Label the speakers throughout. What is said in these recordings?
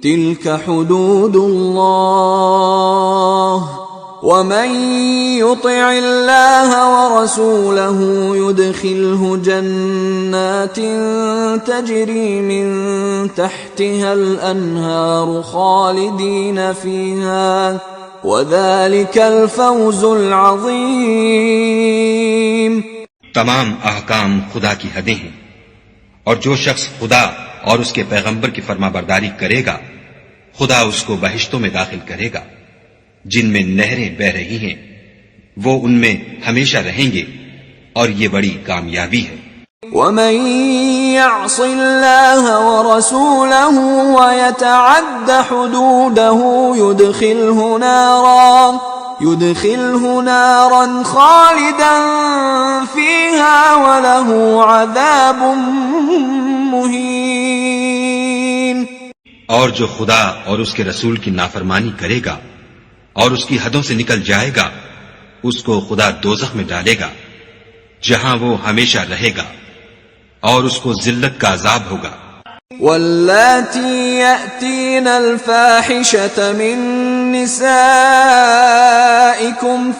Speaker 1: تلك حدود الله ومن يطع الله ورسوله يدخله جنات تجري من تحتها الأنهار خالدين فيها وذلك الفوز العظيم۔
Speaker 2: تمام احکام خدا کی حدیں ہیں، اور جو شخص خدا اور اس کے پیغمبر کی فرما برداری کرے گا خدا اس کو بہشتوں میں داخل کرے گا جن میں نہریں بہ رہی ہیں، وہ ان میں ہمیشہ رہیں گے، اور یہ بڑی کامیابی ہے۔
Speaker 1: ومن يعص الله ورسوله ويتعد حدوده يدخله نارا خالدا فيها وله عذاب مهين۔
Speaker 2: اور جو خدا اور اس کے رسول کی نافرمانی کرے گا اور اس کی حدوں سے نکل جائے گا اس کو خدا دوزخ میں ڈالے گا جہاں وہ ہمیشہ رہے گا، اور اس کو ذلت کا عذاب ہوگا۔
Speaker 1: واللاتی یأتین الفاحشة من نسائکم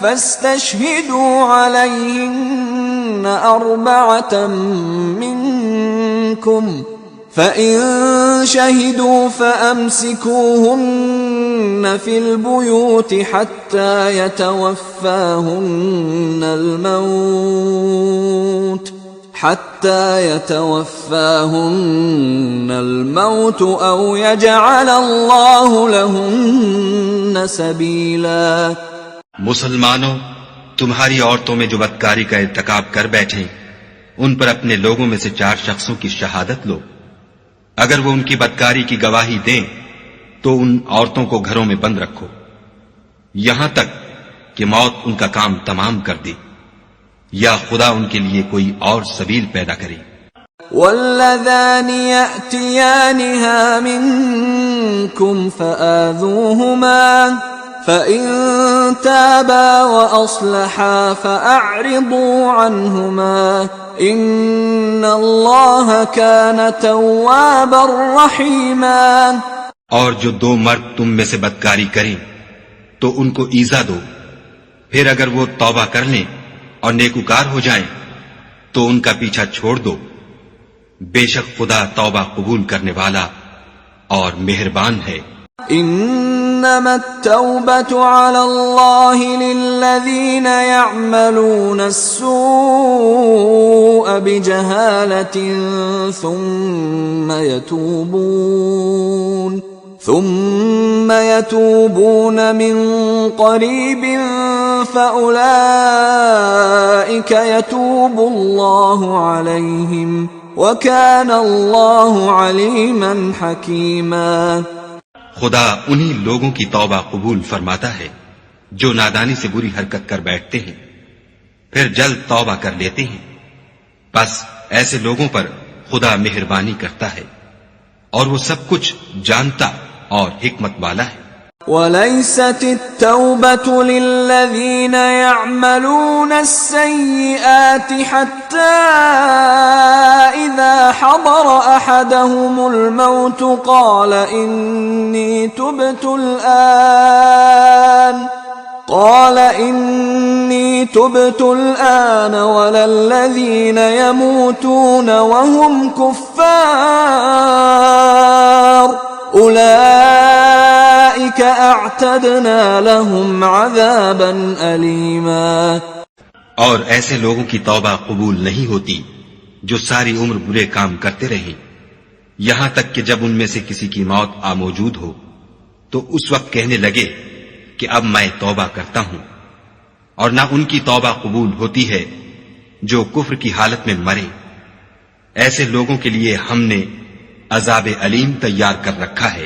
Speaker 1: فاستشہدوا علیہن أربعة منکم فَإِن شَهِدُوا فَأَمْسِكُوهُنَّ فِي الْبُيُوتِ حَتَّى يَتَوَفَّاهُنَّ الْمَوْتُ أَوْ يَجْعَلَ اللَّهُ لَهُنَّ سَبِيلًا۔
Speaker 2: مسلمانوں، تمہاری عورتوں میں جو بدکاری کا ارتکاب کر بیٹھیں ان پر اپنے لوگوں میں سے 4 شخصوں کی شہادت لو۔ اگر وہ ان کی بدکاری کی گواہی دیں تو ان عورتوں کو گھروں میں بند رکھو یہاں تک کہ موت ان کا کام تمام کر دے یا خدا ان کے لیے کوئی اور سبیل پیدا کرے۔
Speaker 1: واللذان يأتيانها منكم فآذوهما فإن تابا وأصلحا فأعرضوا عنهما ان اللہ کان توابا رحیما۔
Speaker 2: اور جو 2 مرد تم میں سے بدکاری کریں تو ان کو ایذا دو، پھر اگر وہ توبہ کر لیں اور نیکوکار ہو جائیں تو ان کا پیچھا چھوڑ دو، بے شک خدا توبہ قبول کرنے والا اور مہربان ہے۔
Speaker 1: انما التوبة على الله للذين يعملون السوء بجهالة ثم يتوبون من قريب فأولئك يتوب الله عليهم وكان الله عليما حكيما۔
Speaker 2: خدا انہی لوگوں کی توبہ قبول فرماتا ہے جو نادانی سے بری حرکت کر بیٹھتے ہیں پھر جلد توبہ کر لیتے ہیں، بس ایسے لوگوں پر خدا مہربانی کرتا ہے اور وہ سب کچھ جانتا اور حکمت والا ہے۔
Speaker 1: وَلَيْسَتِ التَّوْبَةُ لِلَّذِينَ يَعْمَلُونَ السَّيِّئَاتِ حَتَّى إِذَا حَضَرَ أَحَدَهُمُ الْمَوْتُ قَالَ إِنِّي تُبْتُ الْآنَ وَلَا الَّذِينَ يَمُوتُونَ وَهُمْ كُفَّارٌ اولئک اعتدنا لهم عذابا علیما۔
Speaker 2: اور ایسے لوگوں کی توبہ قبول نہیں ہوتی جو ساری عمر برے کام کرتے رہیں یہاں تک کہ جب ان میں سے کسی کی موت آ موجود ہو تو اس وقت کہنے لگے کہ اب میں توبہ کرتا ہوں، اور نہ ان کی توبہ قبول ہوتی ہے جو کفر کی حالت میں مرے۔ ایسے لوگوں کے لیے ہم نے عذاب علیم تیار کر رکھا ہے۔